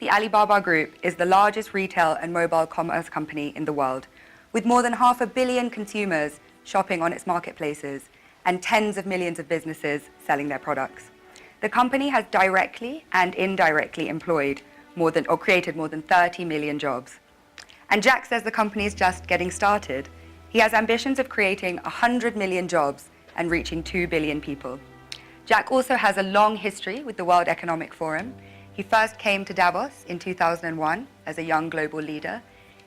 the Alibaba Group is the largest retail and mobile commerce company in the world, with more than 500 million consumers shopping on its marketplaces and tens of millions of businesses selling their products. The company has directly and indirectly employed created more than 30 million jobs. And Jack says the company is just getting started. He has ambitions of creating 100 million jobs and reaching 2 billion people. Jack also has a long history with the World Economic Forum. He first came to Davos in 2001 as a young global leader.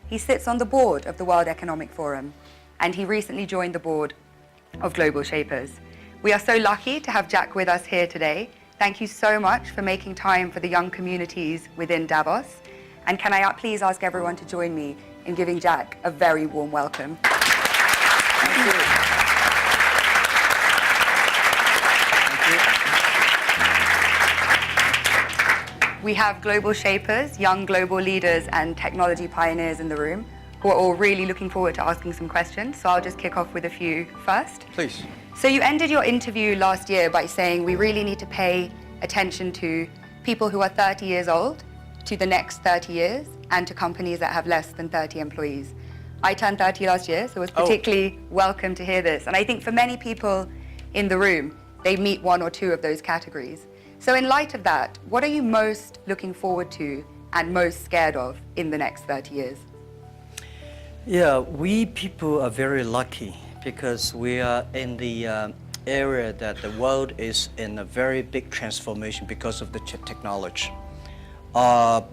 He sits on the board of the World Economic Forum, and he recently joined the board of Global Shapers. We are so lucky to have Jack with us here today. Thank you so much for making time for the young communities within Davos. And can I please ask everyone to join me in giving Jack a very warm welcome. Thank you. We have global shapers, young global leaders and technology pioneers in the room who are all really looking forward to asking some questions. So I'll just kick off with a few first. Please. So you ended your interview last year by saying we really need to pay attention to people who are 30 years old, to the next 30 years, and to companies that have less than 30 employees. I turned 30 last year, so it was particularly welcome to hear this. And I think for many people in the room, they meet one or two of those categories. So in light of that, what are you most looking forward to and most scared of in the next 30 years? Yeah, we people are very lucky because we are in the area that the world is in a very big transformation because of the technology. I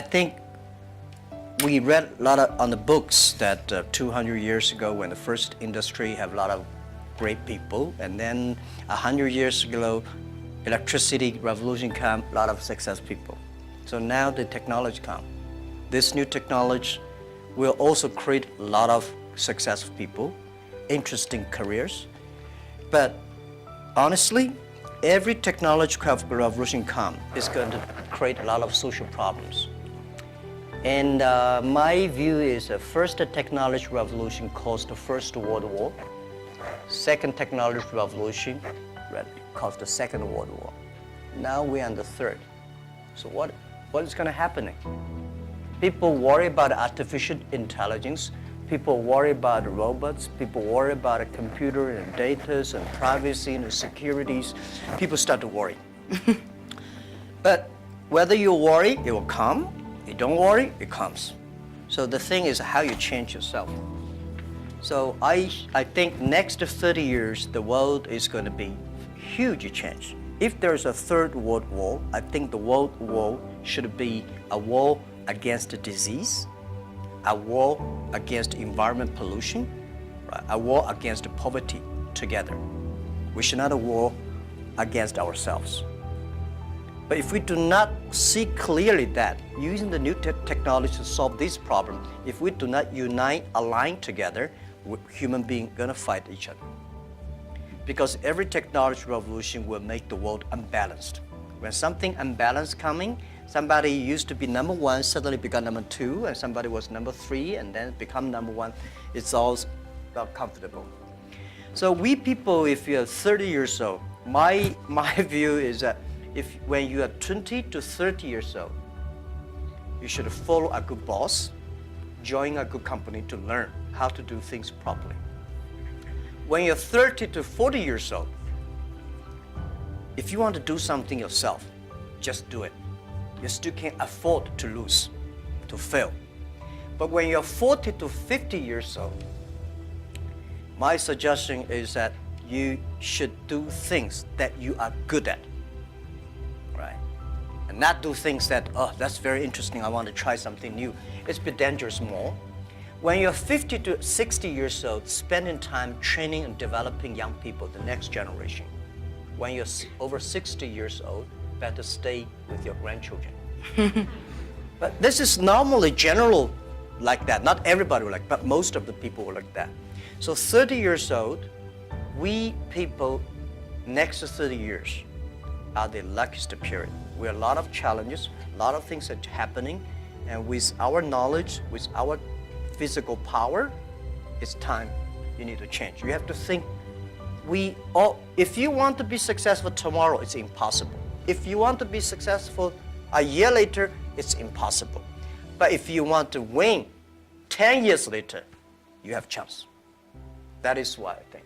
think we read a lot on the books that 200 years ago when the first industry have a lot of great people, and then 100 years ago electricity revolution come, a lot of success people. So now the technology come. This new technology will also create a lot of successful people, interesting careers. But honestly, every technological revolution come is going to create a lot of social problems. And my view is the first technology revolution caused the First World War. Second technology revolution caused the Second World War. Now we're on the third. So what is going to happen? People worry about artificial intelligence. People worry about robots. People worry about a computer and data and privacy and securities. People start to worry. But whether you worry, it will come. You don't worry, it comes. So the thing is how you change yourself. So I think next 30 years, the world is going to be huge change. If there's a third world war, I think the world war should be a war against disease, a war against environment pollution, right? A war against poverty together. We should not a war against ourselves. But if we do not see clearly that using the new technology to solve this problem, if we do not unite, align together, human beings are going to fight each other. Because every technology revolution will make the world unbalanced. When something unbalanced coming, somebody used to be number one, suddenly become number two, and somebody was number three, and then become number one. It's all not comfortable. So we people, if you're 30 years old, my view is that when you are 20 to 30 years old, you should follow a good boss, join a good company to learn how to do things properly. When you're 30 to 40 years old, if you want to do something yourself, just do it. You still can't afford to lose, to fail. But when you're 40 to 50 years old, my suggestion is that you should do things that you are good at, right? And not do things that, oh, that's very interesting, I want to try something new. It's a bit dangerous more. When you're 50 to 60 years old, spending time training and developing young people, the next generation. When you're over 60 years old, better stay with your grandchildren. But this is normally general like that. Not everybody will like, but most of the people will like that. So 30 years old, we people, next 30 years, are the luckiest period. We have a lot of challenges, a lot of things are happening, and with our knowledge, with our physical power, it's time you need to change. You have to think, if you want to be successful tomorrow, it's impossible. If you want to be successful a year later, it's impossible. But if you want to win 10 years later, you have a chance. That is what I think.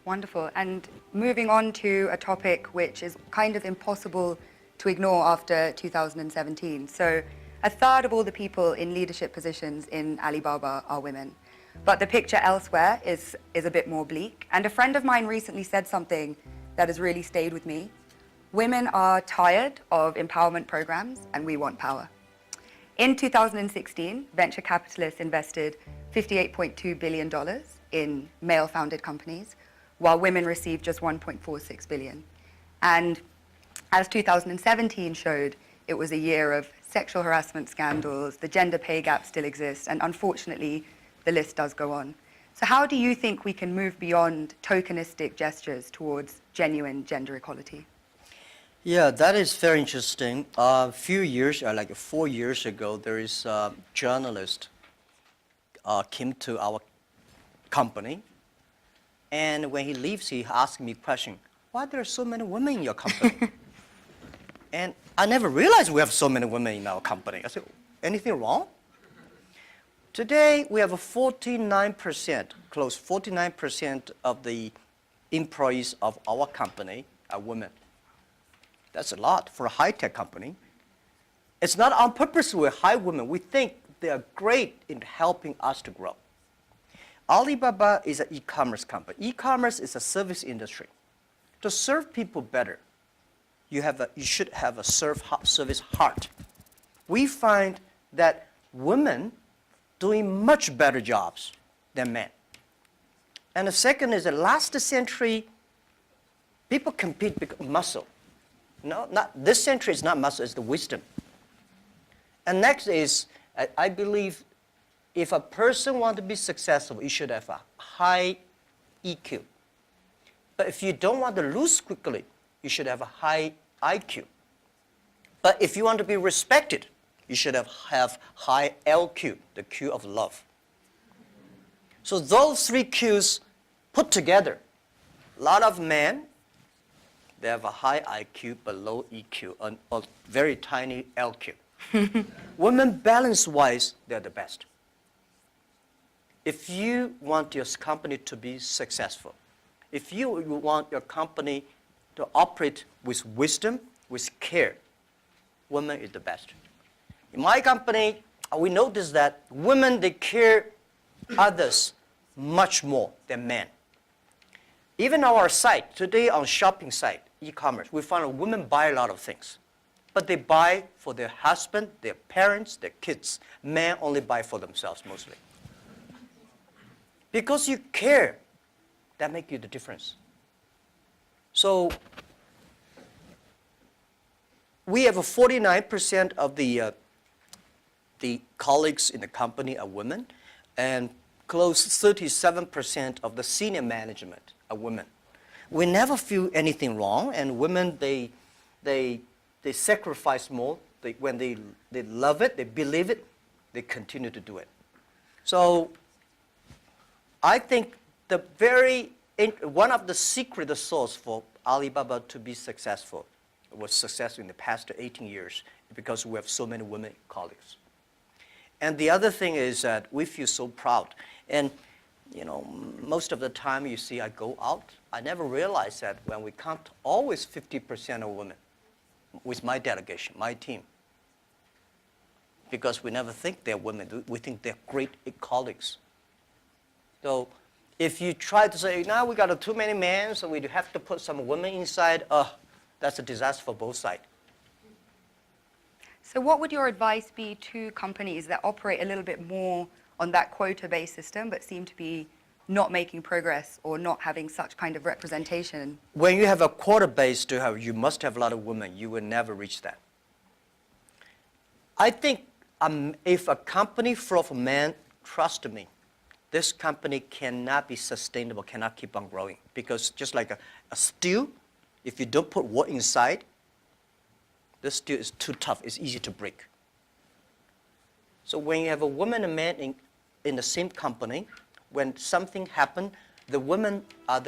Wonderful. And moving on to a topic which is kind of impossible to ignore after 2017. So a third of all the people in leadership positions in Alibaba are women. But the picture elsewhere is a bit more bleak. And a friend of mine recently said something that has really stayed with me. Women are tired of empowerment programs and we want power. In 2016, venture capitalists invested $58.2 billion in male-founded companies, while women received just $1.46 billion. And as 2017 showed, it was a year of sexual harassment scandals, the gender pay gap still exists, and unfortunately, the list does go on. So how do you think we can move beyond tokenistic gestures towards genuine gender equality? Yeah, that is very interesting. A few years, like 4 years ago, there is a journalist came to our company, and when he leaves, he asked me a question, why there are so many women in your company? And I never realized we have so many women in our company. I said, anything wrong? Today, we have a 49%, close 49% of the employees of our company are women. That's a lot for a high-tech company. It's not on purpose we hire women. We think they are great in helping us to grow. Alibaba is an e-commerce company. E-commerce is a service industry. To serve people better, you should have a service heart. We find that women doing much better jobs than men. And the second is that last century, people compete because of muscle. No, not this century is not muscle, it's the wisdom. And next is, I believe, if a person wants to be successful, you should have a high EQ. But if you don't want to lose quickly, you should have a high IQ. But if you want to be respected, you should have high LQ, the Q of love. So those three Qs put together, a lot of men, they have a high IQ but low EQ, and a very tiny LQ. Women, balance-wise, they're the best. If you want your company to be successful, if you want your company to operate with wisdom, with care, women is the best. In my company, we notice that women, they care others much more than men. Even on our site, today on shopping site, e-commerce, we find women buy a lot of things. But they buy for their husband, their parents, their kids. Men only buy for themselves mostly. Because you care, that makes you the difference. So we have 49% of the colleagues in the company are women, and close 37% of the senior management are women. We never feel anything wrong, and women, they sacrifice more. When they love it, they believe it, they continue to do it. So I think one of the secret sauce for Alibaba to be successful was successful in the past 18 years because we have so many women colleagues. And the other thing is that we feel so proud. And most of the time you see I go out, I never realize that when we count always 50% of women with my delegation, my team. Because we never think they're women, we think they're great colleagues. So if you try to say, now we got too many men, so we have to put some women inside, that's a disaster for both sides. So what would your advice be to companies that operate a little bit more on that quota-based system but seem to be not making progress or not having such kind of representation? When you have a quota base you must have a lot of women. You will never reach that. I think if a company full of men, trust me, this company cannot be sustainable, cannot keep on growing. Because just like a steel, if you don't put wood inside, this steel is too tough, it's easy to break. So when you have a woman and man in the same company, when something happens, the women are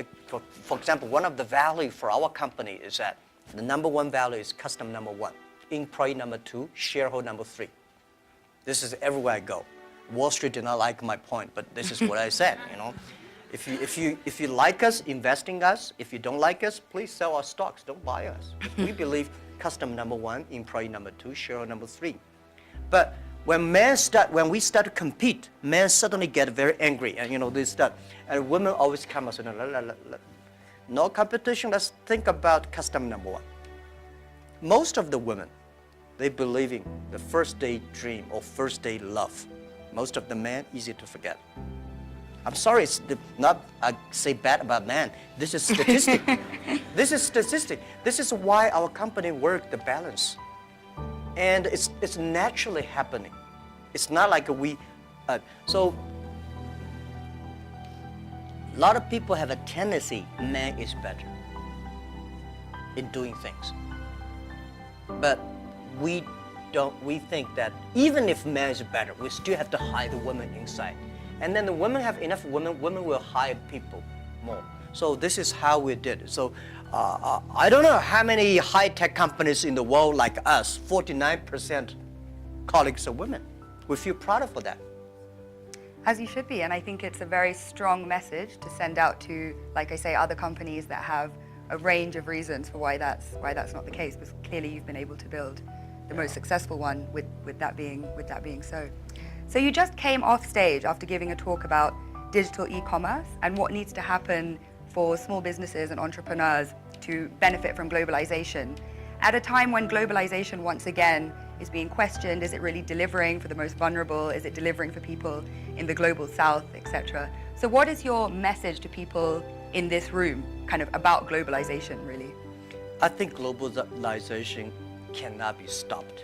for example, one of the value for our company is that the number one value is customer number one. employee number 2, shareholder number 3. This is everywhere I go. Wall Street did not like my point, but this is what I said, you know. If you like us, invest in us. If you don't like us, please sell our stocks. Don't buy us. We believe customer number 1, employee number 2, shareholder number 3. But when we start to compete, men suddenly get very angry, and you know they start. And women always come and say, no competition. Let's think about customer number 1. Most of the women, they believe in the first day dream or first day love. Most of the men, easy to forget. I'm sorry, it's not I say bad about men. This is statistic. This is statistic. This is why our company work the balance. And it's naturally happening. It's not like so a lot of people have a tendency, man is better in doing things. But we think that even if man is better, we still have to hire the woman inside. And then the women have enough women will hire people more. So this is how we did it. So I don't know how many high-tech companies in the world like us, 49% colleagues are women. We feel proud for that. As you should be, and I think it's a very strong message to send out to, like I say, other companies that have a range of reasons for why that's not the case. But clearly, you've been able to build the most successful one with that being so. So you just came off stage after giving a talk about digital e-commerce and what needs to happen for small businesses and entrepreneurs to benefit from globalization. At a time when globalization once again is being questioned, is it really delivering for the most vulnerable? Is it delivering for people in the global south, etc.? So what is your message to people in this room kind of about globalization, really? I think globalization cannot be stopped.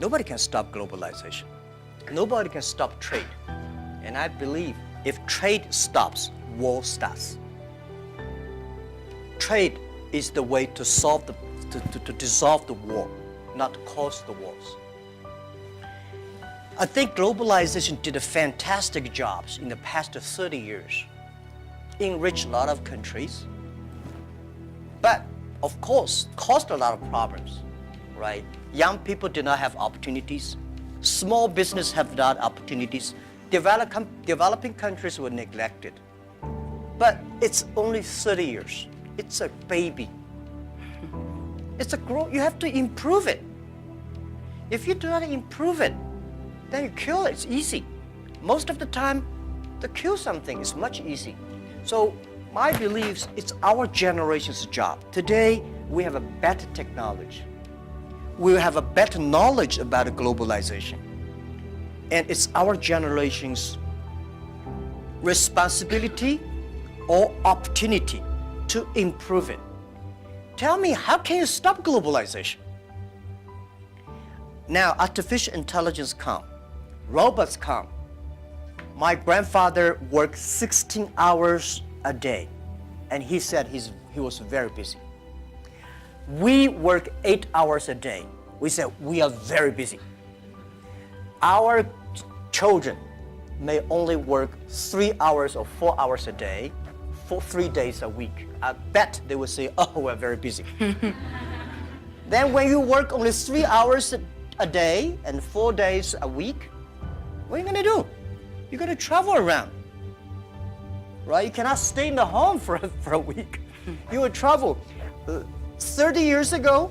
Nobody can stop globalization. Nobody can stop trade. And I believe if trade stops, war starts. Trade is the way to solve to dissolve the war, not to cause the wars. I think globalization did a fantastic job in the past 30 years. Enriched a lot of countries, but of course caused a lot of problems, right? Young people did not have opportunities. Small business have not opportunities. Developing countries were neglected. But it's only 30 years. It's a baby. It's a growth. You have to improve it. If you do not improve it, then you kill it. It's easy. Most of the time, to kill something is much easier. So my beliefs, it's our generation's job. Today, we have a better technology. We have a better knowledge about globalization. And it's our generation's responsibility or opportunity to improve it. Tell me, how can you stop globalization? Now, artificial intelligence come, robots come. My grandfather worked 16 hours a day, and he said he was very busy. We work 8 hours a day. We said we are very busy. Our children may only work 3 hours or 4 hours a day for 3 days a week. I bet they will say, oh, we're very busy. Then when you work only 3 hours a day and 4 days a week, what are you going to do? You're going to travel around, right? You cannot stay in the home for a week. You will travel. 30 years ago,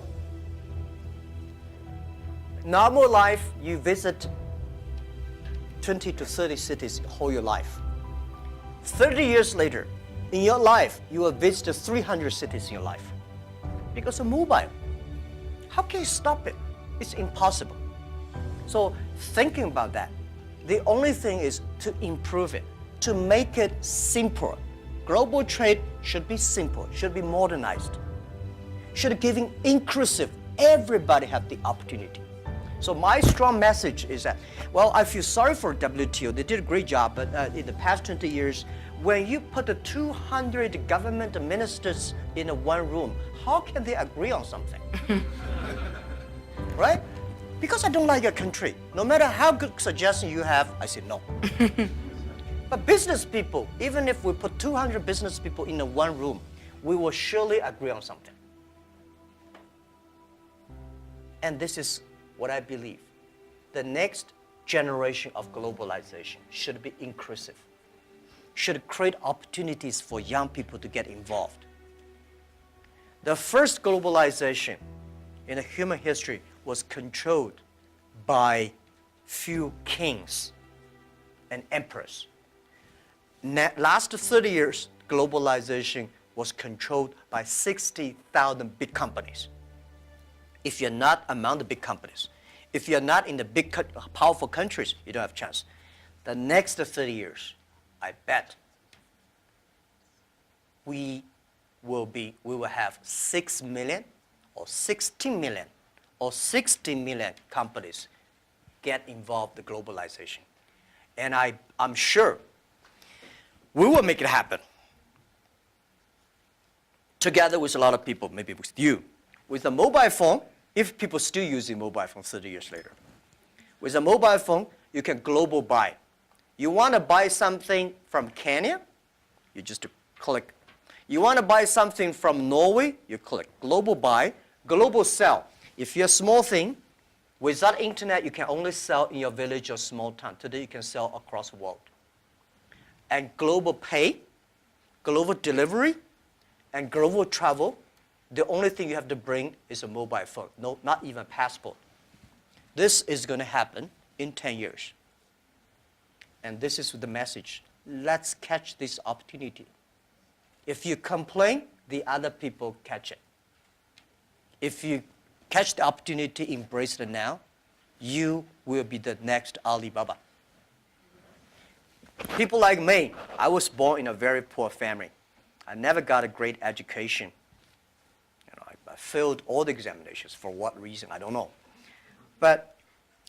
normal life, you visit 20 to 30 cities whole your life. 30 years later, in your life, you will visit 300 cities in your life because of mobile. How can you stop it? It's impossible. So thinking about that, the only thing is to improve it, to make it simpler. Global trade should be simple, should be modernized, should giving inclusive, everybody have the opportunity. So my strong message is that, well, I feel sorry for WTO. They did a great job, but in the past 20 years, when you put the 200 government ministers in one room, how can they agree on something? Right? Because I don't like your country. No matter how good suggestion you have, I say no. But business people, even if we put 200 business people in one room, we will surely agree on something. And this is what I believe. The next generation of globalization should be inclusive, should create opportunities for young people to get involved. The first globalization in human history was controlled by few kings and emperors. Last 30 years, globalization was controlled by 60,000 big companies. If you're not among the big companies, if you're not in the big, powerful countries, you don't have a chance. The next 30 years, I bet we will have 6 million or 16 million or 60 million companies get involved in globalization. And I'm sure we will make it happen. Together with a lot of people, maybe with you. With a mobile phone, if people still using mobile phone 30 years later. With a mobile phone, you can global buy. You want to buy something from Kenya, you just click. You want to buy something from Norway, you click global buy, global sell. If you're a small thing, without internet, you can only sell in your village or small town. Today, you can sell across the world. And global pay, global delivery, and global travel, the only thing you have to bring is a mobile phone, no, not even a passport. This is going to happen in 10 years. And this is the message. Let's catch this opportunity. If you complain, the other people catch it. If you catch the opportunity, embrace it now, you will be the next Alibaba. People like me, I was born in a very poor family. I never got a great education. I failed all the examinations. For what reason, I don't know. But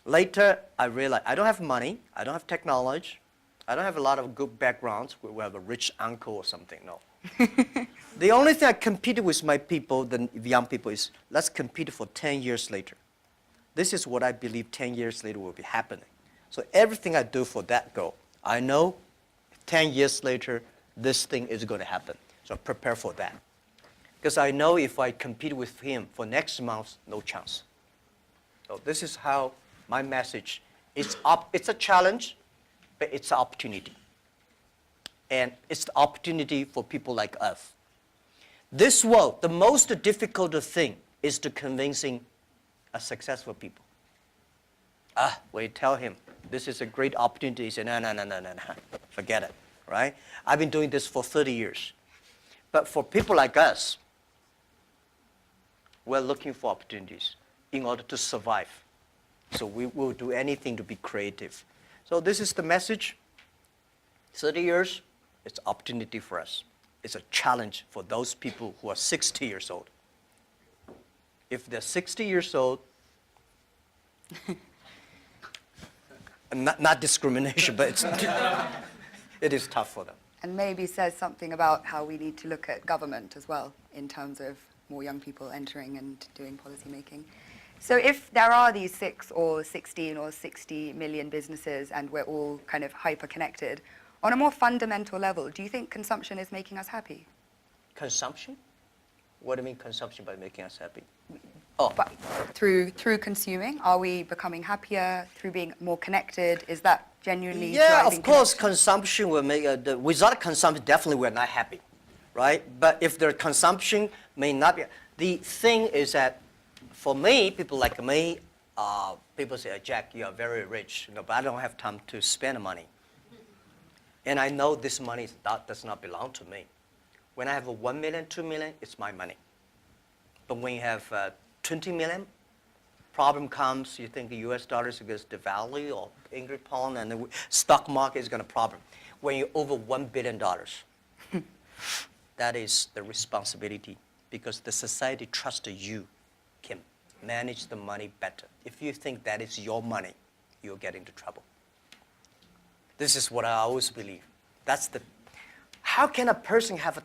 later, I realized I don't have money, I don't have technology, I don't have a lot of good backgrounds where we have a rich uncle or something, no. The only thing I competed with my people, the young people, is let's compete for 10 years later. This is what I believe 10 years later will be happening. So everything I do for that goal, I know 10 years later, this thing is going to happen. So prepare for that. Because I know if I compete with him for next month, no chance. So this is how my message is. It's a challenge, but it's an opportunity. And it's the opportunity for people like us. This world, the most difficult thing is to convincing a successful people. When you tell him, this is a great opportunity, he says, no, forget it, right? I've been doing this for 30 years. But for people like us, we're looking for opportunities in order to survive. So we will do anything to be creative. So this is the message. 30 years, it's an opportunity for us. It's a challenge for those people who are 60 years old. If they're 60 years old, not discrimination, but it is tough for them. And maybe says something about how we need to look at government as well in terms of more young people entering and doing policy making. So if there are these 6 or 16 or 60 million businesses and we're all kind of hyper-connected, on a more fundamental level, do you think consumption is making us happy? Consumption? What do you mean consumption by making us happy? But through consuming, are we becoming happier through being more connected? Is that genuinely driving of course, connection? consumption will make, without consumption, definitely we're not happy, right? But if the consumption may not be, the thing is that for me, people like me, people say, Jack, you are very rich, but I don't have time to spend money. And I know this money does not belong to me. When I have 1 million, 2 million, it's my money. But when you have 20 million, problem comes, you think the US dollar is going to devalue or English pound and the stock market is going to problem. When you're over $1 billion, that is the responsibility because the society trusts you can manage the money better. If you think that is your money, you'll get into trouble. This is what I always believe. That's the, how can a person have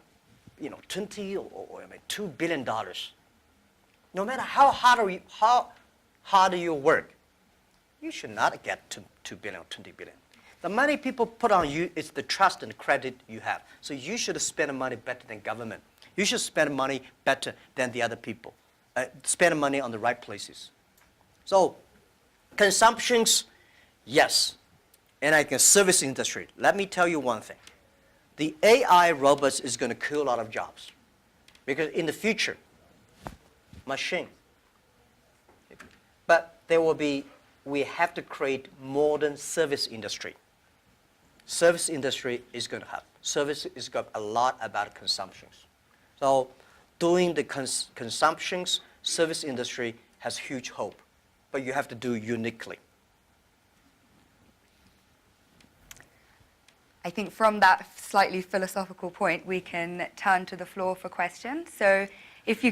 20 or $2 billion? No matter how hard you work, you should not get to 2 billion or 20 billion. The money people put on you is the trust and credit you have. So you should spend money better than government. You should spend money better than the other people. Spend money on the right places. So consumptions, yes. And I can service industry. Let me tell you one thing. The AI robots is going to kill a lot of jobs. Because in the future, machine. But there will be, we have to create modern service industry. Service industry is going to have. Service is got a lot about consumptions. So doing the consumptions, service industry has huge hope. But you have to do uniquely. I think from that slightly philosophical point, we can turn to the floor for questions. So if you,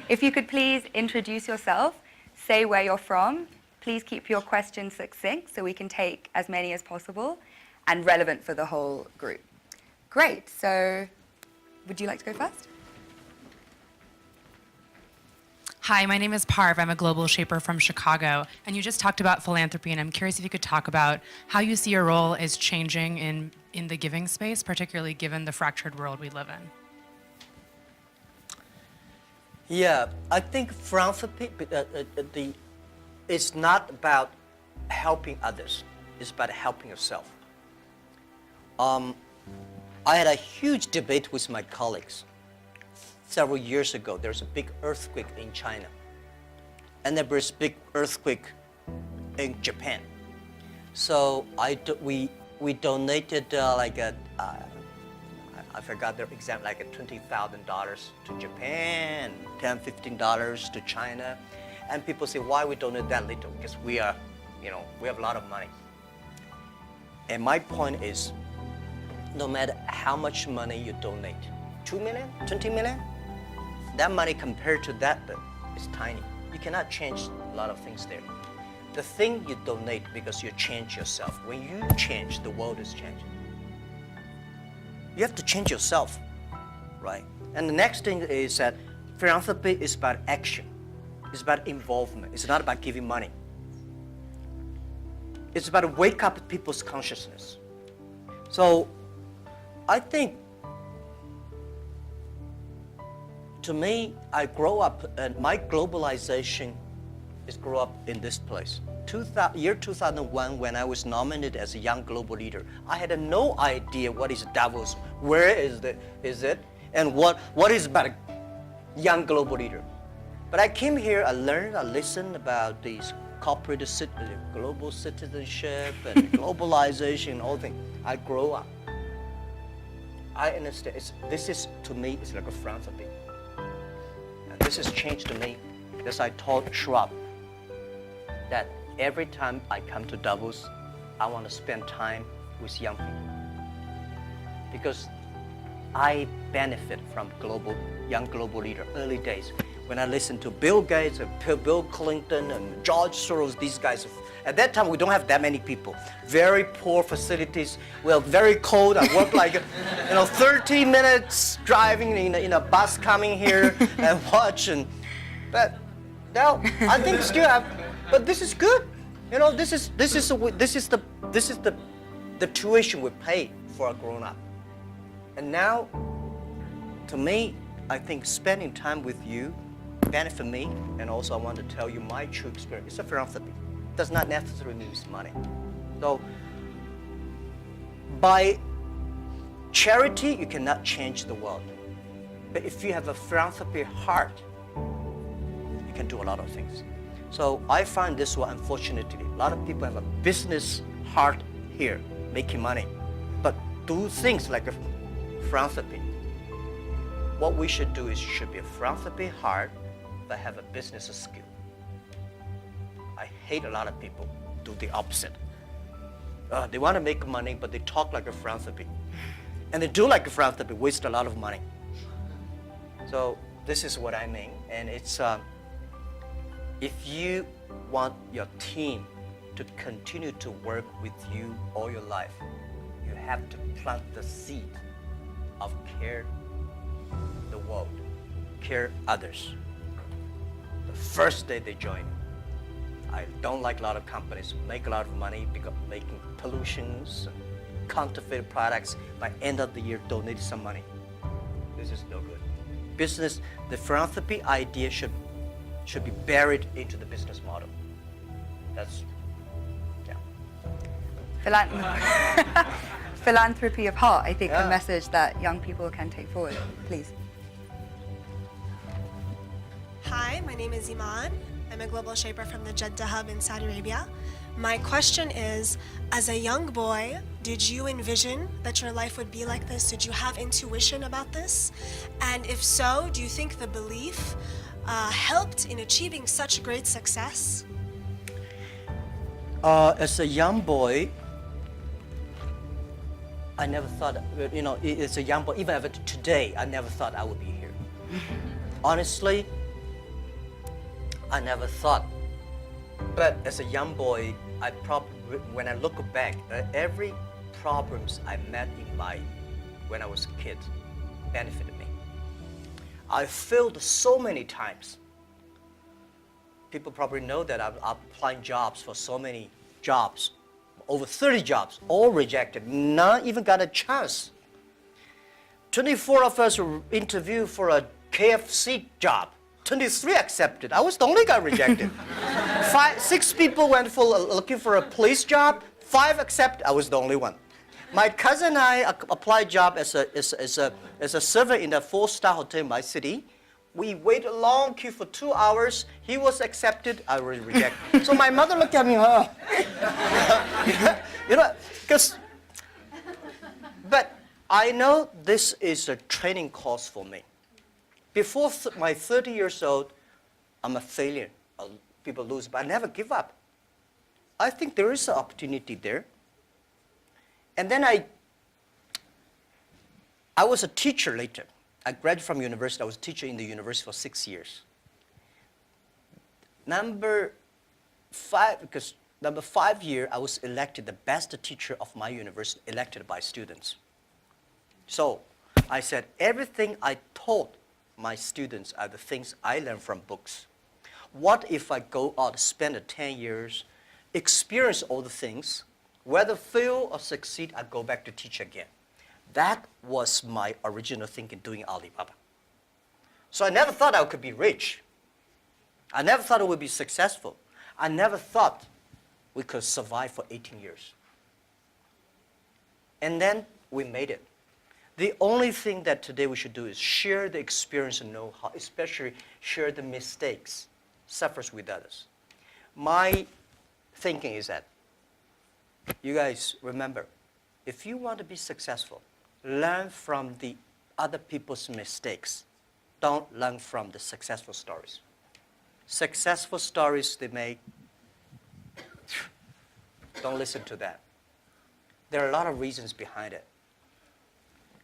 if you could please introduce yourself, say where you're from, please keep your questions succinct so we can take as many as possible and relevant for the whole group. Great, so would you like to go first? Hi, my name is Parv. I'm a global shaper from Chicago. And you just talked about philanthropy, and I'm curious if you could talk about how you see your role is changing in the giving space, particularly given the fractured world we live in. Yeah, I think philanthropy, it's not about helping others. It's about helping yourself. I had a huge debate with my colleagues. Several years ago, there was a big earthquake in China. And there was a big earthquake in Japan. So we donated I forgot the exact, like $20,000 to Japan, $10, $15 to China. And people say, why we donate that little? Because we are, we have a lot of money. And my point is, no matter how much money you donate, 2 million, 20 million, that money compared to that is tiny. You cannot change a lot of things there. The thing you donate because you change yourself. When you change, the world is changing. You have to change yourself, right? And the next thing is that philanthropy is about action. It's about involvement. It's not about giving money. It's about to wake up people's consciousness. So I think, to me, I grow up, and my globalization is grow up in this place. Year 2001, when I was nominated as a young global leader, I had no idea what is Davos, where is it, and what is about a young global leader. But I came here, I learned, I listened about these corporate global citizenship and globalization, all things. I grow up. I understand. This is, to me, it's like a philanthropy. This has changed to me because I told Schwab that every time I come to Davos, I want to spend time with young people. Because I benefit from young global leader early days. When I listen to Bill Gates and Bill Clinton and George Soros, these guys, at that time we don't have that many people. Very poor facilities. Well, very cold. I work like 30 minutes driving in a bus coming here and watching. But now I think still have. But this is good. This is the tuition we pay for a grown up. And now, to me, I think spending time with you benefit me, and also I want to tell you my true experience. It's a philanthropy. It does not necessarily mean money. So, by charity, you cannot change the world. But if you have a philanthropy heart, you can do a lot of things. So I find this one, unfortunately, a lot of people have a business heart here, making money, but do things like a philanthropy. What we should do is should be a philanthropy heart, but have a business skill. I hate a lot of people do the opposite. They want to make money, but they talk like a philanthropy. And they do like a philanthropy, waste a lot of money. So this is what I mean, and it's, if you want your team to continue to work with you all your life, you have to plant the seed of care the world, care others. The first day they join, I don't like a lot of companies make a lot of money because making pollutions, counterfeit products. By end of the year, donate some money. This is no good. Business, the philanthropy idea should should be buried into the business model. That's, yeah. Philanthropy of heart, I think, Yeah. a message that young people can take forward. Please. Hi, my name is Iman. I'm a global shaper from the Jeddah Hub in Saudi Arabia. My question is, as a young boy, did you envision that your life would be like this? Did you have intuition about this? And if so, do you think the belief helped in achieving such great success? As a young boy, I never thought, as a young boy, even today, I never thought I would be here. Honestly, I never thought. But as a young boy, when I look back, every problems I met when I was a kid benefited me. I failed so many times. People probably know that I'm applying jobs for so many jobs, over 30 jobs, all rejected, not even got a chance. 24 of us were interviewed for a KFC job. 23 accepted. I was the only guy rejected. 6 people went for looking for a police job. 5 accepted. I was the only one. My cousin and I applied job as a server in a 4-star hotel in my city. We waited a long queue for 2 hours. He was accepted. I was rejected. So my mother looked at me, but I know this is a training course for me. Before my 30 years old, I'm a failure. People lose, but I never give up. I think there is an opportunity there. And then I was a teacher later. I graduated from university. I was a teacher in the university for 6 years. Number 5 year, I was elected the best teacher of my university, elected by students. So I said, everything I taught my students are the things I learned from books. What if I go out, spend 10 years, experience all the things, whether fail or succeed, I go back to teach again. That was my original thinking doing Alibaba. So I never thought I could be rich. I never thought I would be successful. I never thought we could survive for 18 years. And then we made it. The only thing that today we should do is share the experience and know-how, especially share the mistakes, suffers with others. My thinking is that, you guys remember, if you want to be successful, learn from the other people's mistakes. Don't learn from the successful stories. Successful stories they make, don't listen to that. There are a lot of reasons behind it.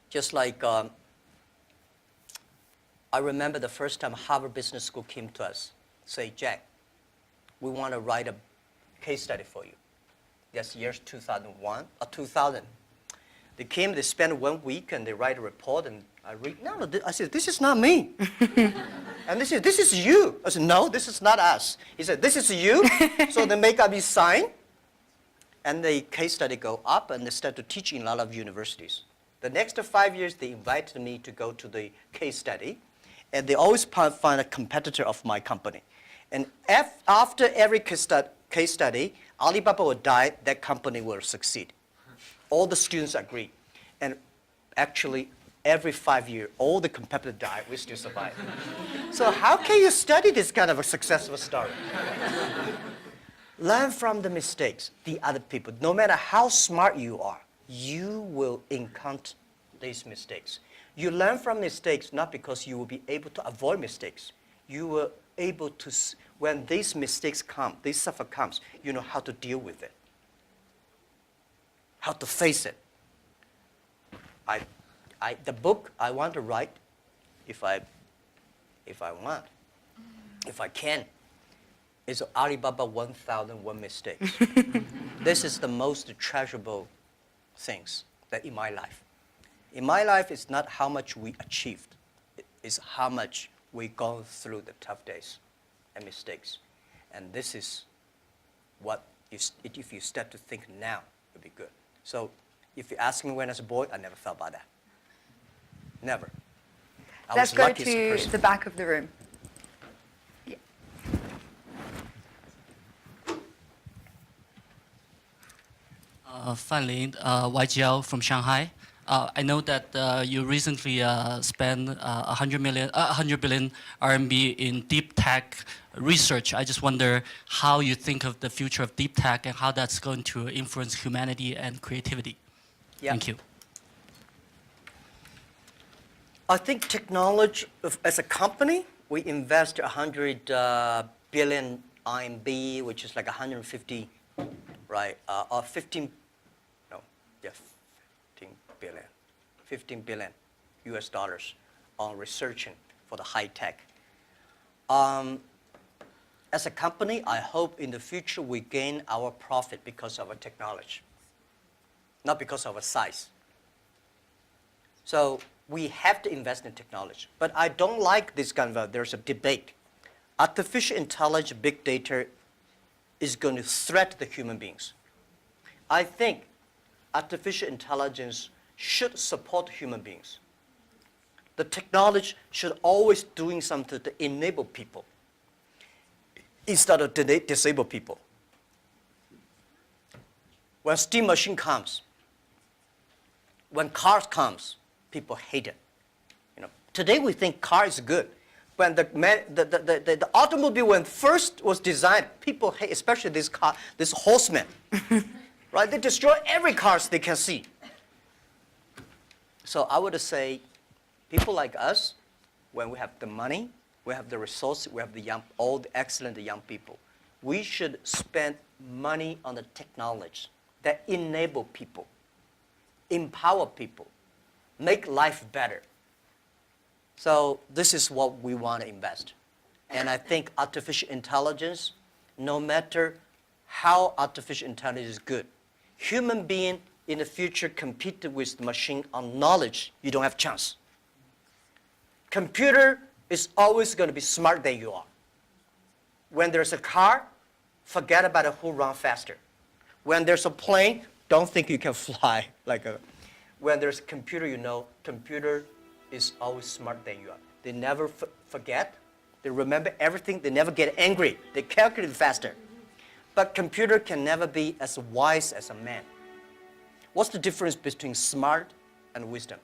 Just like, I remember the first time Harvard Business School came to us, say, Jack, we want to write a case study for you. That's years 2001 or 2000. They came, they spent 1 week, and they write a report, and I read, I said, this is not me. And they said, this is you. I said, no, this is not us. He said, this is you. So they make up his sign, and the case study go up, and they start to teach in a lot of universities. The next 5 years, they invited me to go to the case study, and they always find a competitor of my company. And after every case study, Alibaba will die, that company will succeed. All the students agree. And actually, every 5 years, all the competitors die, we still survive. So how can you study this kind of a successful story? Learn from the mistakes, the other people. No matter how smart you are, you will encounter these mistakes. You learn from mistakes not because you will be able to avoid mistakes. You will able to, when these mistakes come, this suffer comes, you know how to deal with it, how to face it. The book I want to write, if I can, is Alibaba 1001 Mistakes. This is the most treasurable things that in my life. In my life, it's not how much we achieved. It's how much we gone through the tough days and mistakes. And this is what, if you start to think now, it'll be good. So if you ask me when I was a boy, I never thought about that. Never. Let's go to the back of the room. Fan Lin, YGL from Shanghai. I know that you recently spent 100 billion RMB in deep tech research. I just wonder how you think of the future of deep tech and how that's going to influence humanity and creativity. Yeah. Thank you. I think technology, as a company, we invest 100 billion RMB, which is like 150, right? Or 15, no, yeah, 15 billion US dollars on researching for the high tech. As a company, I hope in the future we gain our profit because of our technology, not because of our size. So we have to invest in technology. But I don't like this kind of, there's a debate. Artificial intelligence, big data is going to threaten the human beings. I think artificial intelligence should support human beings. The technology should always doing something to enable people instead of disable people. When steam machine comes, when cars comes, people hate it. You know, today we think car is good. When the automobile when first was designed, people hate, especially this car, this horseman, right? They destroy every car they can see. So I would say, people like us, when we have the money, we have the resources, we have the young, all the excellent young people, we should spend money on the technology that enable people, empower people, make life better. So this is what we want to invest. And I think artificial intelligence, no matter how artificial intelligence is good, human being in the future compete with the machine on knowledge, you don't have chance. Computer is always going to be smarter than you are. When there's a car, forget about who runs faster. When there's a plane, don't think you can fly like a. When there's a computer, you know, computer is always smarter than you are. They never forget. They remember everything. They never get angry. They calculate faster. But computer can never be as wise as a man. What's the difference between smart and wisdom?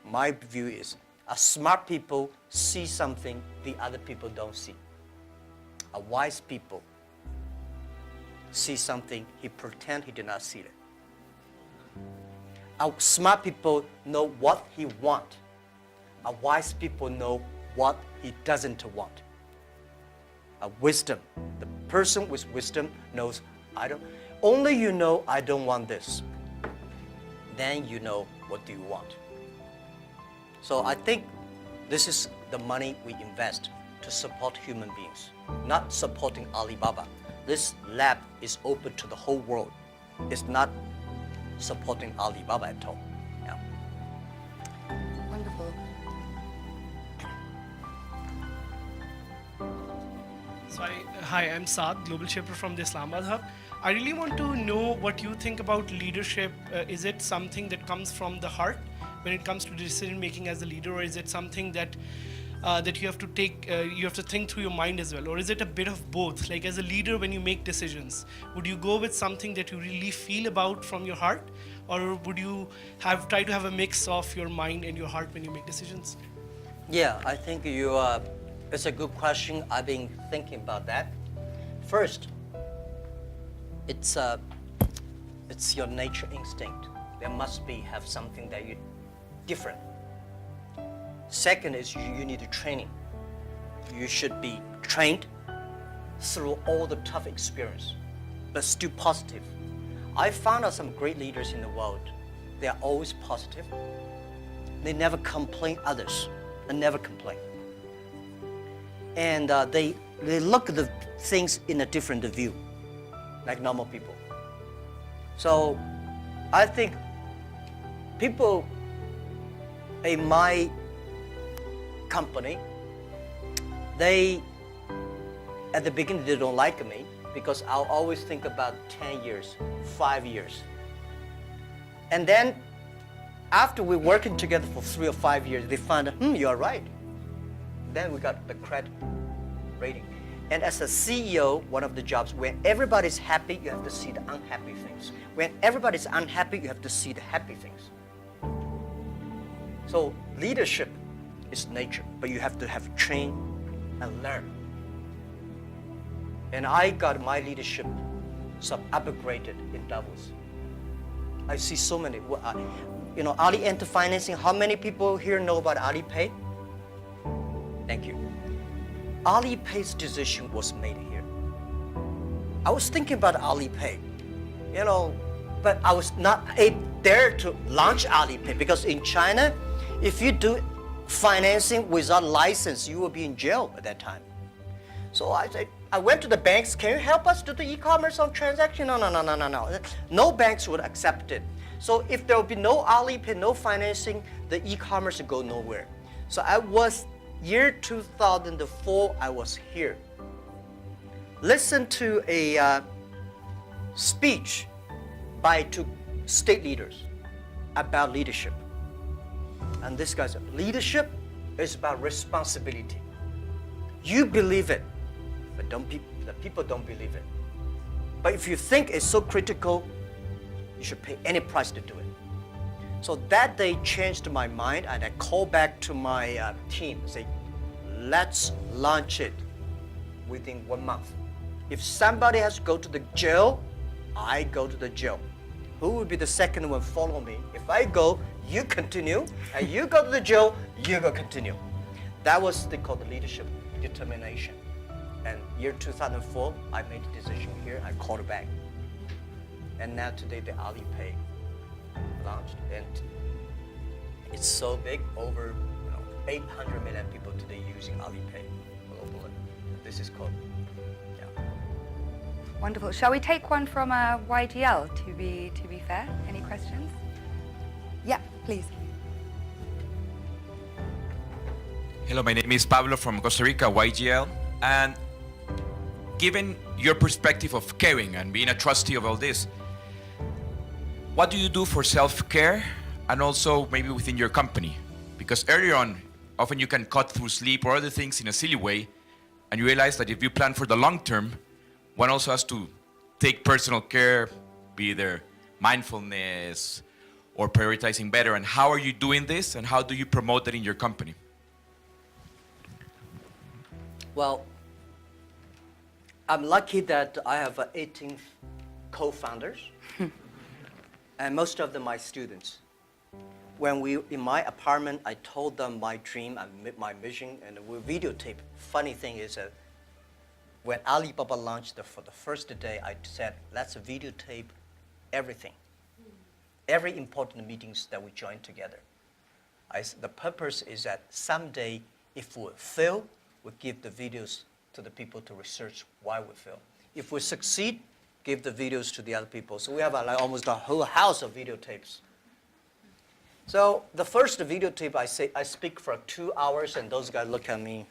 My view is, a smart people see something the other people don't see. A wise people see something, he pretend he did not see it. A smart people know what he want. A wise people know what he doesn't want. A wisdom, the person with wisdom knows, only you know I don't want this. Then you know what do you want. So I think this is the money we invest to support human beings, not supporting Alibaba. This lab is open to the whole world. It's not supporting Alibaba at all. Yeah. Wonderful. So hi, I'm Saad, Global Shaper from the Islamabad Hub. I really want to know what you think about leadership. Is it something that comes from the heart when it comes to decision making as a leader, or is it something that that you have to take, you have to think through your mind as well, or is it a bit of both? Like as a leader, when you make decisions, would you go with something that you really feel about from your heart, or would you try to have a mix of your mind and your heart when you make decisions? Yeah, I think it's a good question. I've been thinking about that. First, it's your nature instinct. There must have something that you different. Second is you need training. You should be trained through all the tough experience, but still positive. I found out some great leaders in the world. They are always positive. They never complain others, and never complain. And they look at the things in a different view, like normal people. So I think people in my company, at the beginning, they don't like me because I'll always think about 10 years, 5 years. And then after we're working together for 3 or 5 years, they find, you're right. Then we got the credit rating. And as a CEO, one of the jobs, when everybody's happy, you have to see the unhappy things. When everybody's unhappy, you have to see the happy things. So leadership is nature, but you have to have train and learn. And I got my leadership upgraded in Davos. I see so many. Ali Enter Financing, how many people here know about Alipay? Thank you. Alipay's decision was made here. I was thinking about Alipay, but I was not there to launch Alipay because in China, if you do financing without license, you will be in jail at that time. So I went to the banks, can you help us do the e-commerce on transaction? No. No banks would accept it. So if there will be no Alipay, no financing, the e-commerce would go nowhere. So year 2004, I was here. Listen to a speech by two state leaders about leadership. And this guy said, leadership is about responsibility. You believe it, but the people don't believe it. But if you think it's so critical, you should pay any price to do it. So that day changed my mind, and I called back to my team and say, let's launch it within 1 month. If somebody has to go to the jail, I go to the jail. Who will be the second one follow me? If I go, you continue, and you go to the jail, you go continue. That was called the leadership determination. And year 2004, I made the decision here, I called it back. And now today the Alipay launched, and it's so big, over 800 million people today using Alipay globally. This is called, Wonderful. Shall we take one from YGL to be fair? Any questions? Yeah, please. Hello, my name is Pablo from Costa Rica, YGL. And given your perspective of caring and being a trustee of all this, what do you do for self-care and also maybe within your company? Because earlier on, often you can cut through sleep or other things in a silly way, and you realize that if you plan for the long term, one also has to take personal care, be either mindfulness or prioritizing better. And how are you doing this, and how do you promote it in your company? Well, I'm lucky that I have 18 co-founders, and most of them my students. When in my apartment, I told them my dream and my mission, and we videotape. Funny thing is that when Alibaba launched for the first day, I said, let's videotape everything. Every important meetings that we join together. The purpose is that someday, if we fail, we give the videos to the people to research why we fail. If we succeed, give the videos to the other people. So we have almost a whole house of videotapes. So the first videotape, I speak for 2 hours, and those guys look at me.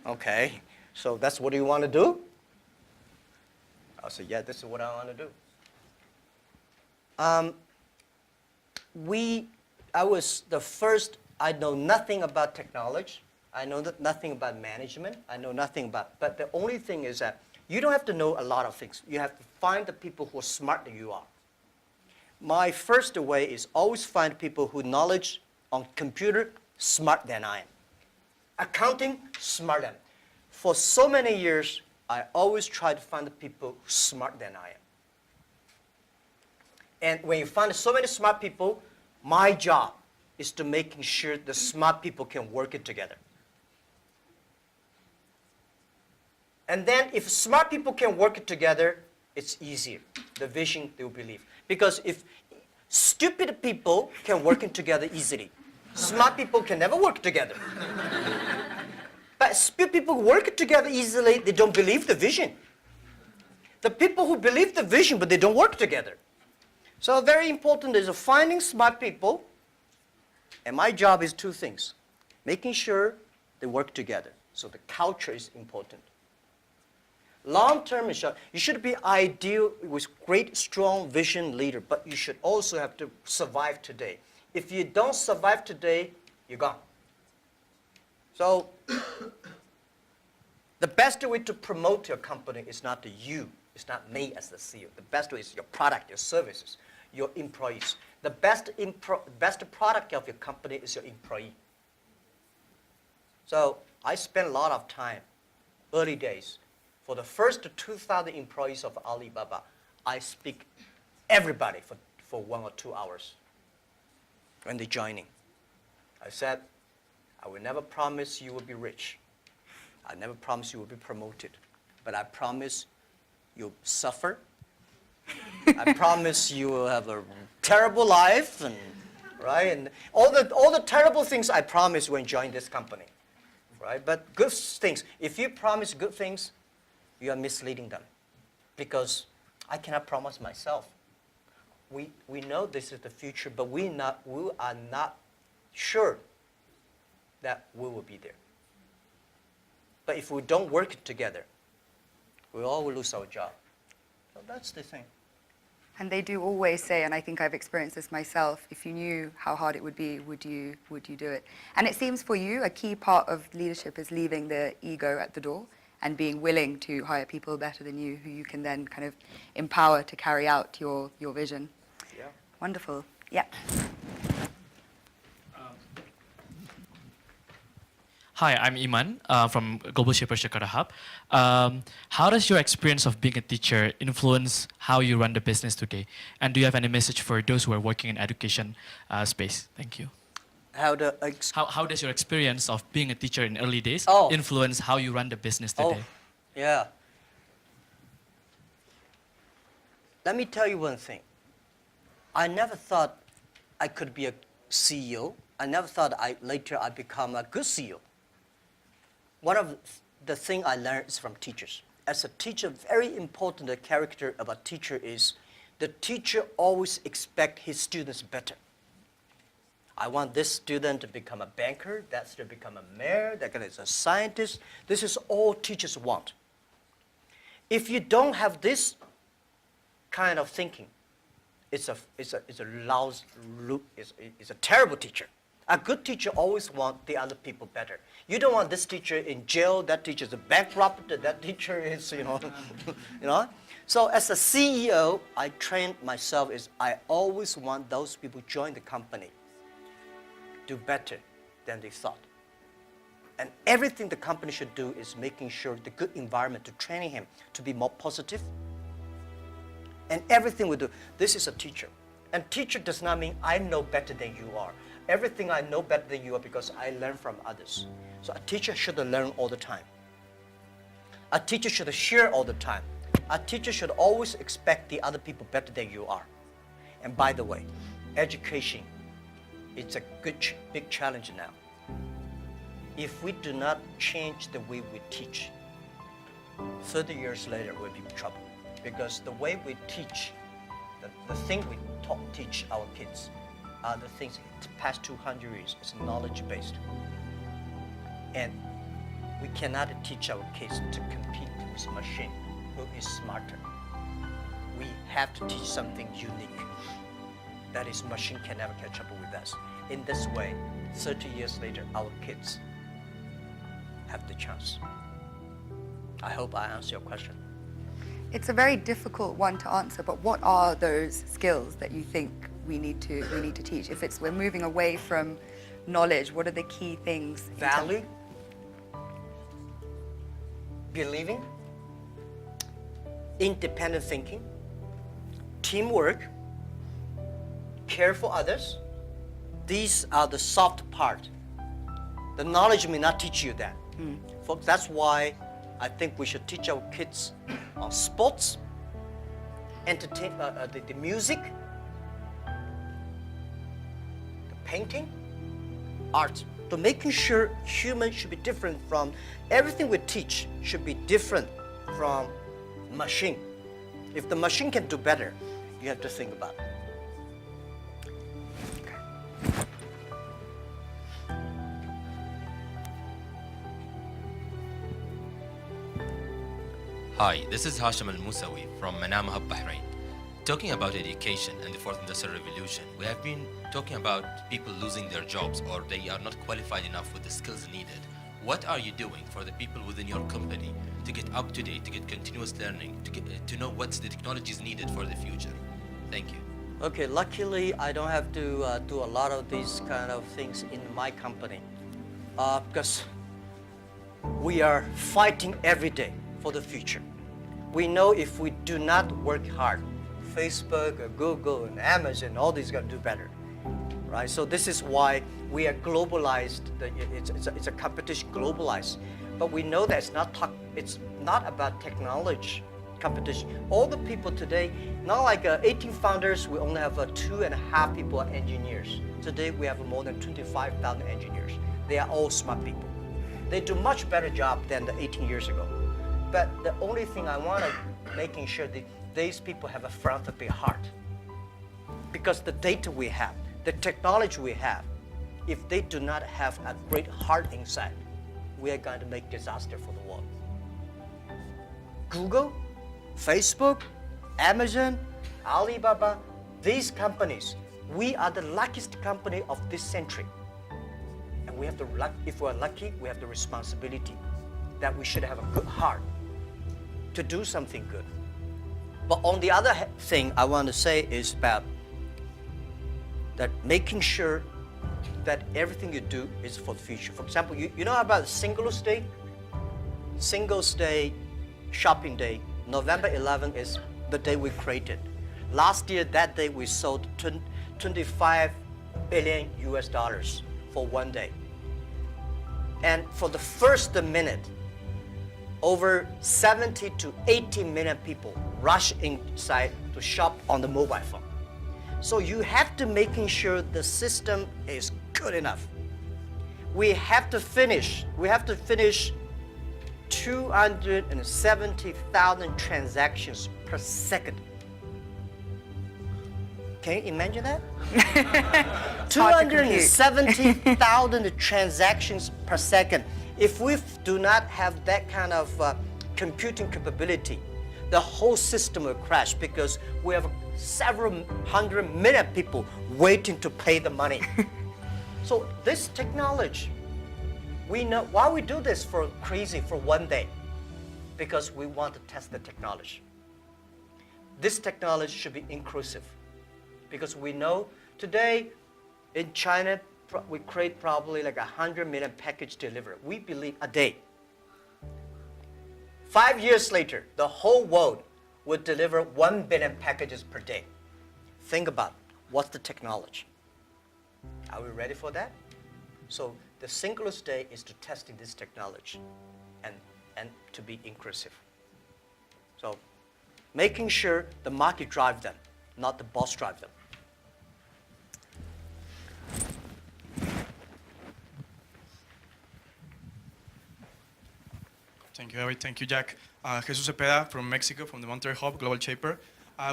Okay, so that's what you want to do? I said, yeah, this is what I want to do. I was the first. I know nothing about technology. I know nothing about management. I know nothing about, but the only thing is that you don't have to know a lot of things. You have to find the people who are smarter than you are. My first way is always find people who knowledge on computer smarter than I am. Accounting, smarter than. For so many years, I always try to find the people smarter than I am. And when you find so many smart people, my job is to making sure the smart people can work it together. And then if smart people can work it together, it's easier. The vision they will believe. Because if stupid people can work it together easily, smart people can never work together. But stupid people work it together easily, they don't believe the vision. The people who believe the vision, but they don't work together. So very important is finding smart people, and my job is 2 things. Making sure they work together. So the culture is important. Long term, you should be ideal with great, strong vision leader, but you should also have to survive today. If you don't survive today, you're gone. So The best way to promote your company is not you. It's not me as the CEO. The best way is your product, your services, your employees. The best product of your company is your employee. So I spent a lot of time, early days. For the first 2,000 employees of Alibaba, I speak everybody for 1 or 2 hours when they're joining. I said, I will never promise you will be rich. I never promise you will be promoted. But I promise you'll suffer. I promise you will have a terrible life, and right, and all the terrible things I promise when join this company, right? But good things. If you promise good things, you are misleading them, because I cannot promise myself. We know this is the future, but we are not sure that we will be there. But if we don't work together, we all will lose our job. So that's the thing. And they do always say, and I think I've experienced this myself, if you knew how hard it would be, would you do it? And it seems for you, a key part of leadership is leaving the ego at the door and being willing to hire people better than you, who you can then kind of empower to carry out your vision. Yeah. Wonderful. Yeah. Hi, I'm Iman from Global Shaper Jakarta Hub. How does your experience of being a teacher influence how you run the business today? And do you have any message for those who are working in education space? Thank you. How How does your experience of being a teacher in early days Oh. influence how you run the business today? Yeah. Let me tell you one thing. I never thought I could be a CEO. I never thought later I'd become a good CEO. One of the things I learned is from teachers. As a teacher, very important the character of a teacher is the teacher always expects his students better. I want this student to become a banker, that student to become a mayor, that guy is a scientist. This is all teachers want. If you don't have this kind of thinking, it's a terrible teacher. A good teacher always wants the other people better. You don't want this teacher in jail, that teacher is a bankrupt, that teacher is, you know. So as a CEO, I trained myself is I always want those people join the company do better than they thought. And everything the company should do is making sure the good environment to training him to be more positive. And everything we do, this is a teacher. And teacher does not mean I know better than you are. Everything I know better than you are because I learn from others. So a teacher should learn all the time. A teacher should share all the time. A teacher should always expect the other people better than you are. And by the way, education, it's a big challenge now. If we do not change the way we teach, 30 years later we'll be in trouble. Because the way we teach, the thing we teach our kids are the things the past 200 years is knowledge-based. And we cannot teach our kids to compete with machine who is smarter. We have to teach something unique. That is, machine can never catch up with us. In this way, 30 years later, our kids have the chance. I hope I answered your question. It's a very difficult one to answer, but what are those skills that you think we need to teach? If we're moving away from knowledge, what are the key things? Value, believing, independent thinking, teamwork, care for others. These are the soft part. The knowledge may not teach you that. Folks, that's why I think we should teach our kids sports, the music, the painting, art. To making sure humans should be different from everything we teach should be different from machine. If the machine can do better, you have to think about it. Hi, this is Hashim Al-Musawi from Manama Hub, Bahrain. Talking about education and the Fourth Industrial Revolution, we have been talking about people losing their jobs or they are not qualified enough with the skills needed. what are you doing for the people within your company to get up to date, to get continuous learning, to know what's the technologies needed for the future? Thank you. Okay, luckily I don't have to do a lot of these kind of things in my company because we are fighting every day for the future. We know if we do not work hard, Facebook, Google, and Amazon, all these going to do better, right? So this is why we are globalized. It's a competition globalized, but we know that it's not about technology competition. All the people today, not like 18 founders, we only have 2.5 people are engineers. Today we have more than 25,000 engineers. They are all smart people. They do much better job than the 18 years ago. But the only thing I want to making sure that these people have a philanthropy heart. Because the data we have, the technology we have, if they do not have a great heart inside, we are going to make disaster for the world. Google, Facebook, Amazon, Alibaba, these companies, we are the luckiest company of this century. And we have the luck, if we're lucky, we have the responsibility that we should have a good heart to do something good. But on the other thing I want to say is about that making sure that everything you do is for the future. For example, you know about Singles Day? Singles Day, shopping day, November 11th is the day we created. Last year, that day we sold 25 billion US dollars for one day. And for the first minute, over 70 to 80 million people rush inside to shop on the mobile phone. So you have to making sure the system is good enough. We have to finish 270,000 transactions per second. Can you imagine that? 270,000 transactions per second. If we do not have that kind of computing capability, the whole system will crash because we have several hundred million people waiting to pay the money. So this technology, we know why we do this for one day, because we want to test the technology. This technology should be inclusive, because we know today in China, we create probably like 100 million package delivery. We believe a day. 5 years later, the whole world would deliver 1 billion packages per day. Think about what's the technology. Are we ready for that? So the Singles Day is to testing this technology and to be inclusive. So making sure the market drive them, not the boss drive them. Thank you, David. Thank you, Jack. Jesus Cepeda from Mexico, from the Monterrey Hub, Global Shaper.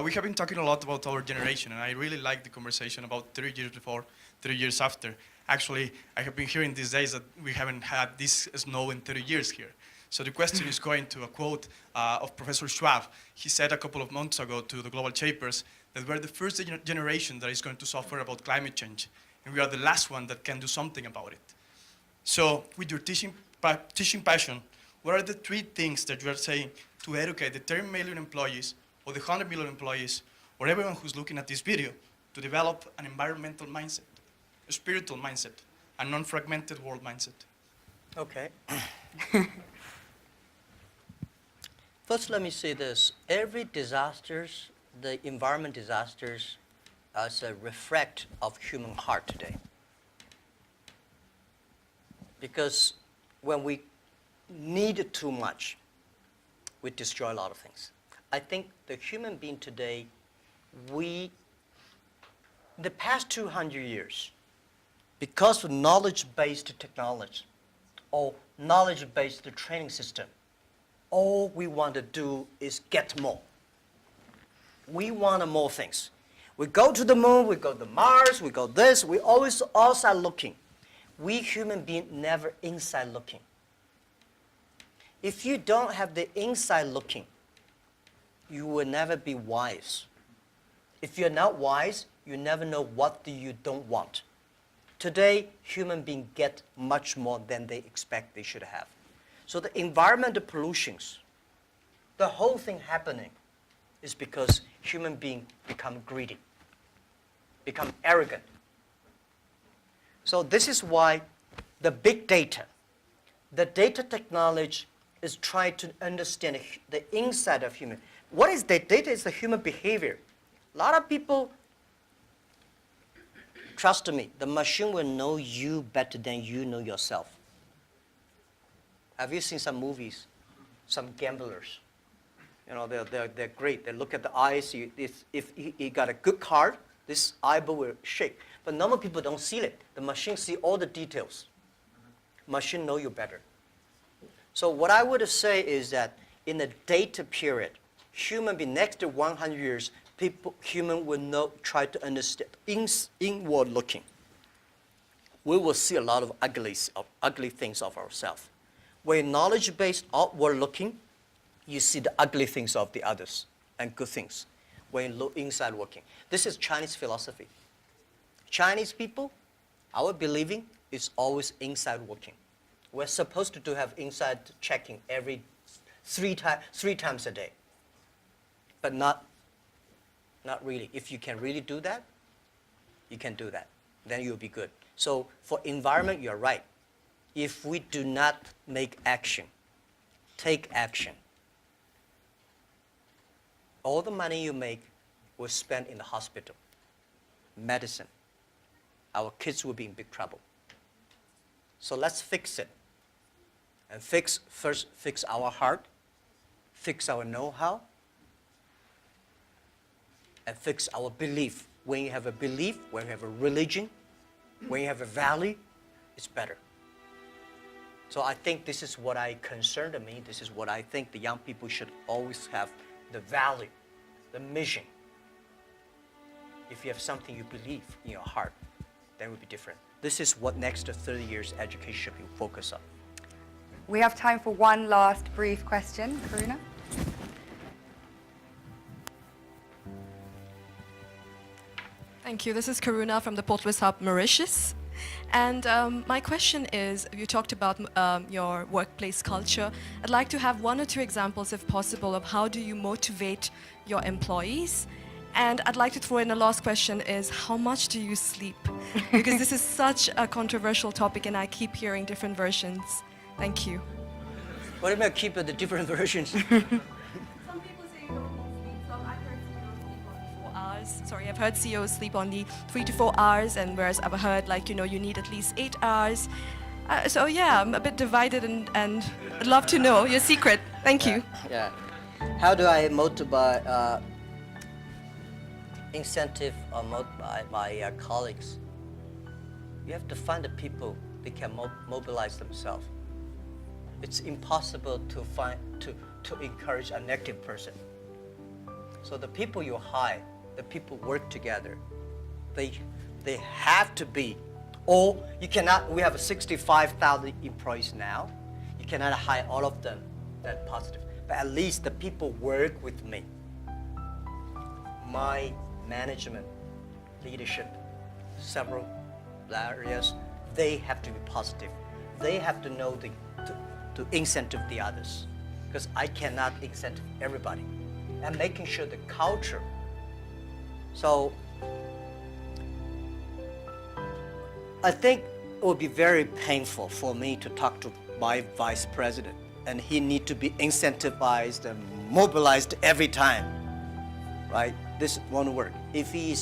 We have been talking a lot about our generation, and I really like the conversation about 30 years before, 30 years after. Actually, I have been hearing these days that we haven't had this snow in 30 years here. So the question is going to a quote of Professor Schwab. He said a couple of months ago to the Global Shapers that we're the first generation that is going to suffer about climate change, and we are the last one that can do something about it. So with your teaching passion, what are the 3 things that you are saying to educate the 10 million employees or the 100 million employees or everyone who's looking at this video to develop an environmental mindset, a spiritual mindset, a non-fragmented world mindset? Okay. First, let me say this. Every disasters, the environment disasters, is a reflect of human heart today. Because when we need too much, we destroy a lot of things. I think the human being today, the past 200 years, because of knowledge-based technology or knowledge-based training system, all we want to do is get more. We want more things. We go to the moon, we go to Mars, we go this, we always outside looking. We human beings never inside looking. If you don't have the inside looking, you will never be wise. If you're not wise, you never know what you don't want. Today, human beings get much more than they expect they should have. So the environmental pollutions, the whole thing happening is because human beings become greedy, become arrogant. So this is why the big data, the data technology is trying to understand the inside of human. What is data? Data is the human behavior. A lot of people, trust me, the machine will know you better than you know yourself. Have you seen some movies? Some gamblers. You know, they're great. They look at the eyes. If he got a good card, this eyeball will shake. But normal people don't see it. The machine see all the details. Machine know you better. So what I would say is that in the data period, human being next to 100 years, human will try to understand inward looking. We will see a lot of ugly things of ourselves. When knowledge-based outward looking, you see the ugly things of the others and good things. When you look inside looking. This is Chinese philosophy. Chinese people, our believing is always inside looking. We're supposed to have inside checking every three times a day. But not really. If you can really do that, you can do that. Then you'll be good. So for environment, you're right. If we do not make action, take action, all the money you make will spend in the hospital, medicine. Our kids will be in big trouble. So let's fix it. And first fix our heart, fix our know-how, and fix our belief. When you have a belief, when you have a religion, when you have a value, it's better. So I think this is what I concerned me. This is what I think the young people should always have, the value, the mission. If you have something you believe in your heart, then it will be different. This is what next 30 years education will focus on. We have time for one last brief question. Karuna? Thank you. This is Karuna from the Port Louis Hub, Mauritius. And my question is, you talked about your workplace culture. I'd like to have one or two examples, if possible, of how do you motivate your employees. And I'd like to throw in a last question is, how much do you sleep? Because this is such a controversial topic and I keep hearing different versions. Thank you. What do you mean keep the different versions? Some people say you don't sleep. So I've heard CEOs sleep only 4 hours. Sorry, I've heard CEOs sleep only 3 to 4 hours, and whereas I've heard you need at least 8 hours. So yeah, I'm a bit divided, and I'd love to know your secret. Thank you. Yeah. How do I motivate, incentive or motivate my colleagues? You have to find the people that can mobilize themselves. It's impossible to encourage a negative person. So the people you hire, the people work together, they have to be, or you cannot, we have 65,000 employees now, you cannot hire all of them that positive, but at least the people work with me. My management, leadership, several areas, they have to be positive. They have to know to incentive the others, because I cannot incentive everybody. And making sure the culture. So I think it would be very painful for me to talk to my vice president, and he need to be incentivized and mobilized every time, right? This won't work. If he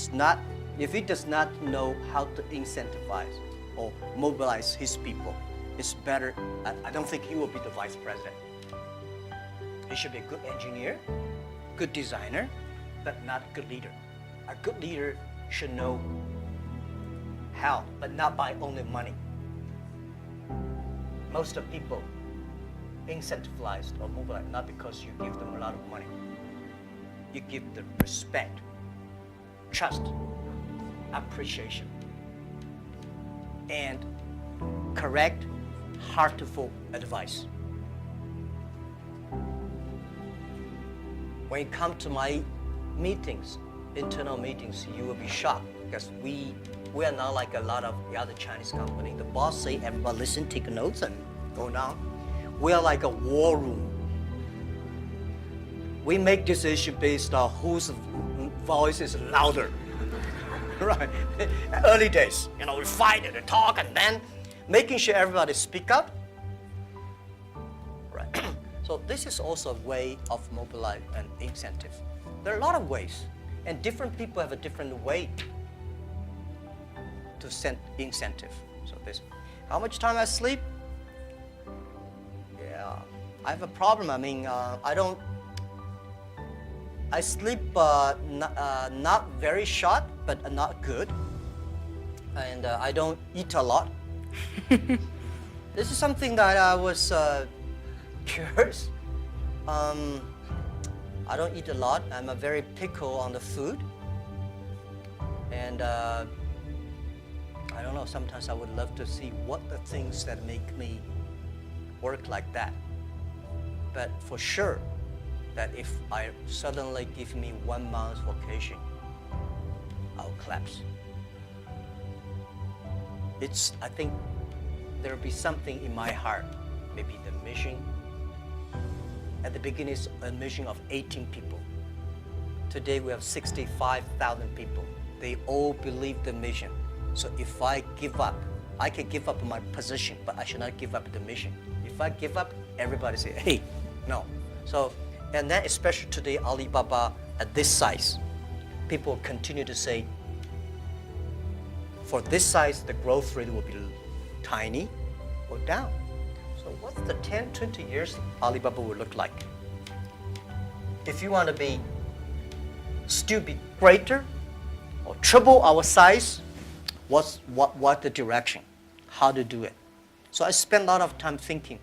does not know how to incentivize or mobilize his people, it's better. I don't think he will be the vice president. He should be a good engineer, good designer, but not a good leader. A good leader should know how, but not by only money. Most of people incentivized or mobilized not because you give them a lot of money. You give them respect, trust, appreciation, and correct, heartful advice. When you come to my meetings, internal meetings, you will be shocked. because we are not like a lot of the other Chinese company. The boss say everybody listen, take notes, and go down. We are like a war room. We make decision based on whose voice is louder. Right? Early days, we fight and talk, and then making sure everybody speak up. Right. So this is also a way of mobilize and incentive. There are a lot of ways, and different people have a different way to send incentive. So this, how much time I sleep? Yeah, I have a problem. I mean, I sleep not very short, but not good. And I don't eat a lot. This is something that I was curious. I don't eat a lot. I'm a very picky on the food. And I don't know, sometimes I would love to see what the things that make me work like that. But for sure, that if I suddenly give me 1 month vacation, I'll collapse. I think there'll be something in my heart, maybe the mission. At the beginning, it's a mission of 18 people. Today, we have 65,000 people. They all believe the mission. So if I give up, I can give up my position, but I should not give up the mission. If I give up, everybody say, hey, no. So, and then especially today, Alibaba at this size, people continue to say, for this size, the growth rate will be tiny or down. So what's the 10, 20 years Alibaba will look like? If you want to still be greater or triple our size, what the direction? How to do it? So I spend a lot of time thinking.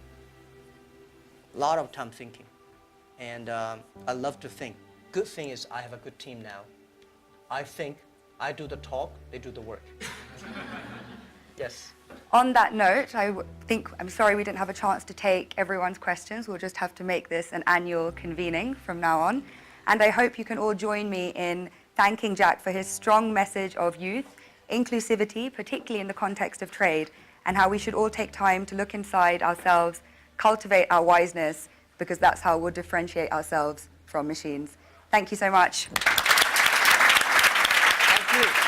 And I love to think. Good thing is I have a good team now. I think, I do the talk, they do the work. Yes. On that note, I'm sorry we didn't have a chance to take everyone's questions. We'll just have to make this an annual convening from now on. And I hope you can all join me in thanking Jack for his strong message of youth, inclusivity, particularly in the context of trade, and how we should all take time to look inside ourselves, cultivate our wiseness, because that's how we'll differentiate ourselves from machines. Thank you so much. Thank you.